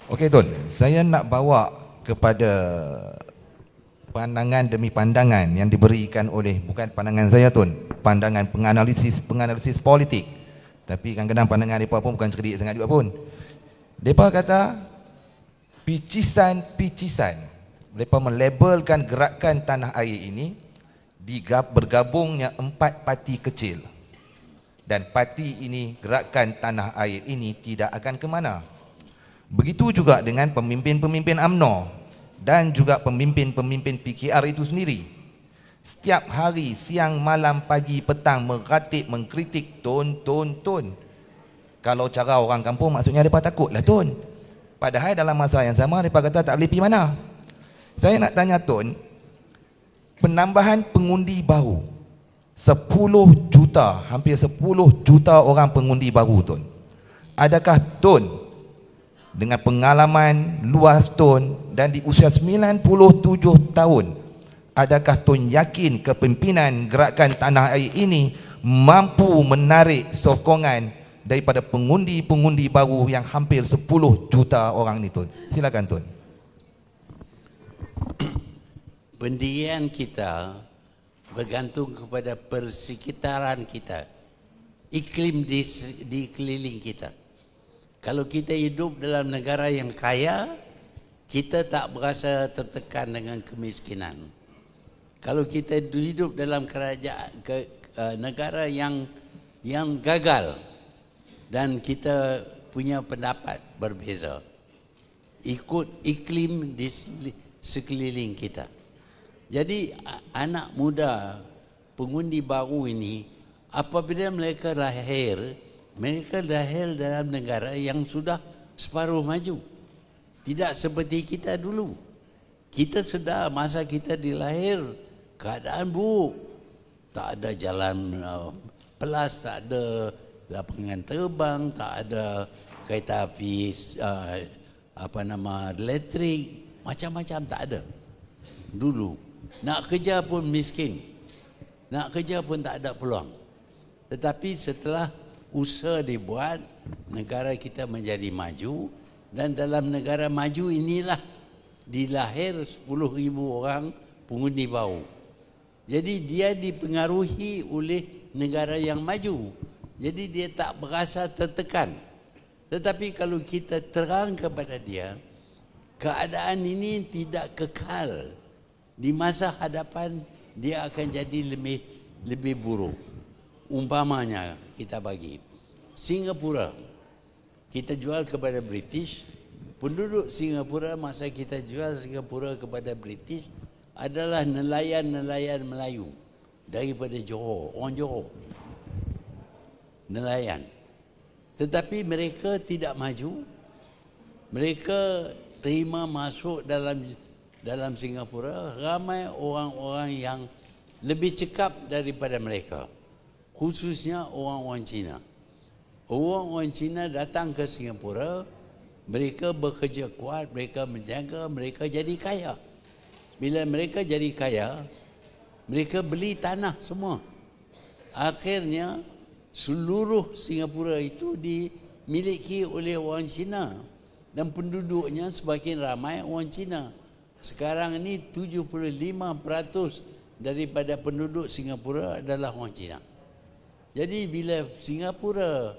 Okey Tun, saya nak bawa kepada pandangan demi pandangan yang diberikan oleh, bukan pandangan saya Tun, pandangan penganalisis politik. Tapi kadang-kadang pandangan mereka pun bukan cerdik sangat juga pun. Mereka kata picisan. Mereka melabelkan gerakan tanah air ini bergabungnya 4 parti kecil. Dan parti ini, gerakan tanah air ini tidak akan ke mana. Begitu juga dengan pemimpin-pemimpin UMNO dan juga pemimpin-pemimpin PKR itu sendiri. Setiap hari, siang, malam, pagi, petang meratip, mengkritik Tun. Kalau cara orang kampung maksudnya mereka takutlah Tun. Padahal dalam masa yang sama mereka kata tak boleh pergi mana. Saya nak tanya Tun, penambahan pengundi baru 10 juta, hampir 10 juta orang pengundi baru Tun. Adakah Tun dengan pengalaman luas Tun dan di usia 97 tahun, adakah Tun yakin kepimpinan gerakan tanah air ini mampu menarik sokongan daripada pengundi-pengundi baru yang hampir 10 juta orang ni Tun? Silakan Tun. Pendirian kita bergantung kepada persekitaran kita, iklim di keliling kita. Kalau kita hidup dalam negara yang kaya, kita tak berasa tertekan dengan kemiskinan. Kalau kita hidup dalam negara yang gagal dan kita punya pendapat berbeza, ikut iklim di sekeliling kita. Jadi anak muda pengundi baru ini, apabila mereka lahir dalam negara yang sudah separuh maju. Tidak seperti kita dulu. Kita sudah, masa kita dilahir, keadaan buruk. Tak ada jalan pelas, tak ada lapangan terbang, tak ada kereta api elektrik, macam-macam tak ada dulu. Nak kerja pun miskin, nak kerja pun tak ada peluang. Tetapi setelah usaha dibuat, negara kita menjadi maju, dan dalam negara maju inilah dilahir 10,000 orang pengundi baru. Jadi dia dipengaruhi oleh negara yang maju. Jadi dia tak berasa tertekan. Tetapi kalau kita terang kepada dia, keadaan ini tidak kekal. Di masa hadapan dia akan jadi lebih buruk. Umpamanya kita bagi Singapura, kita jual kepada British. Penduduk Singapura, masa kita jual Singapura kepada British, adalah nelayan-nelayan Melayu daripada Johor, orang Johor, nelayan. Tetapi mereka tidak maju. Mereka terima masuk dalam Singapura ramai orang-orang yang lebih cekap daripada mereka, khususnya orang-orang Cina. Orang-orang Cina datang ke Singapura, mereka bekerja kuat, mereka menjaga, mereka jadi kaya. Bila mereka jadi kaya, mereka beli tanah semua. Akhirnya seluruh Singapura itu dimiliki oleh orang Cina, dan penduduknya semakin ramai orang Cina. Sekarang ini 75% daripada penduduk Singapura adalah orang Cina. Jadi bila Singapura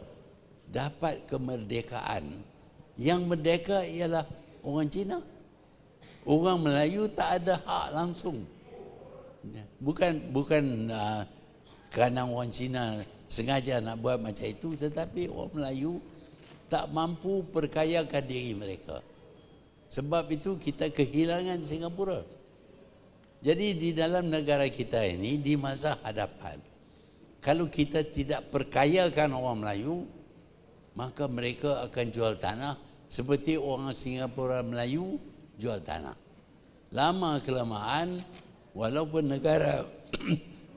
dapat kemerdekaan, yang merdeka ialah orang Cina. Orang Melayu tak ada hak langsung. Bukan kerana orang Cina sengaja nak buat macam itu, tetapi orang Melayu tak mampu perkayakan diri mereka. Sebab itu kita kehilangan Singapura. Jadi di dalam negara kita ini, di masa hadapan, kalau kita tidak perkayakan orang Melayu, maka mereka akan jual tanah seperti orang Singapura Melayu jual tanah. Lama kelamaan, walaupun negara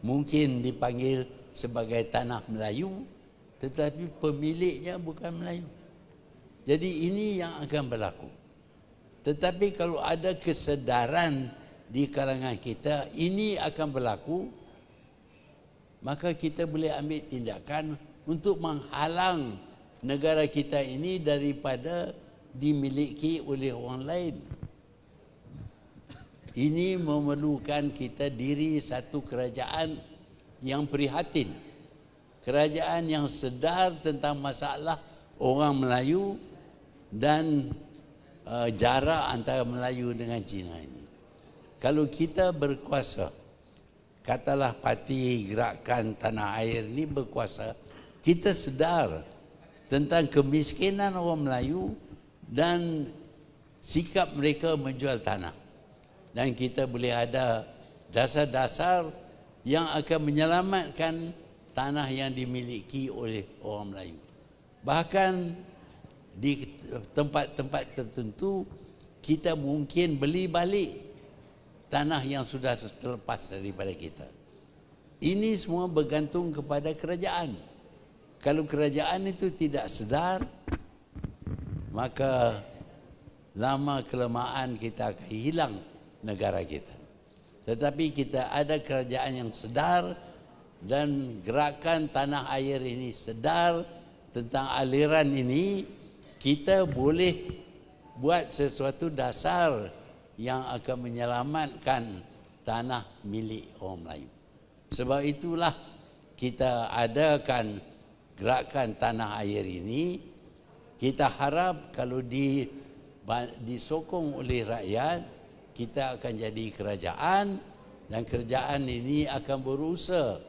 mungkin dipanggil sebagai tanah Melayu, tetapi pemiliknya bukan Melayu. Jadi ini yang akan berlaku. Tetapi kalau ada kesedaran di kalangan kita, ini akan berlaku, maka kita boleh ambil tindakan untuk menghalang negara kita ini daripada dimiliki oleh orang lain. Ini memerlukan kita diri satu kerajaan yang prihatin, kerajaan yang sedar tentang masalah orang Melayu dan jarak antara Melayu dengan Cina ini. Kalau kita berkuasa, katalah parti Gerakan Tanah Air ini berkuasa, kita sedar tentang kemiskinan orang Melayu dan sikap mereka menjual tanah. Dan kita boleh ada dasar-dasar yang akan menyelamatkan tanah yang dimiliki oleh orang Melayu. Bahkan di tempat-tempat tertentu kita mungkin beli balik tanah yang sudah terlepas daripada kita. Ini semua bergantung kepada kerajaan. Kalau kerajaan itu tidak sedar, maka lama kelamaan kita akan hilang negara kita. Tetapi kita ada kerajaan yang sedar dan Gerakan Tanah Air ini sedar tentang aliran ini, kita boleh buat sesuatu dasar yang akan menyelamatkan tanah milik orang Melayu. Sebab itulah kita adakan Gerakan Tanah Air ini. Kita harap kalau disokong oleh rakyat, kita akan jadi kerajaan, dan kerajaan ini akan berusaha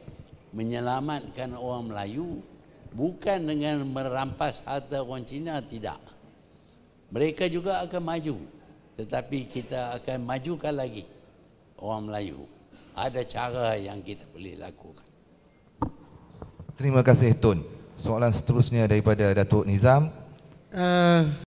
menyelamatkan orang Melayu, bukan dengan merampas harta orang Cina, tidak. Mereka juga akan maju, tetapi kita akan majukan lagi orang Melayu. Ada cara yang kita boleh lakukan. Terima kasih Tun. Soalan seterusnya daripada Datuk Nizam.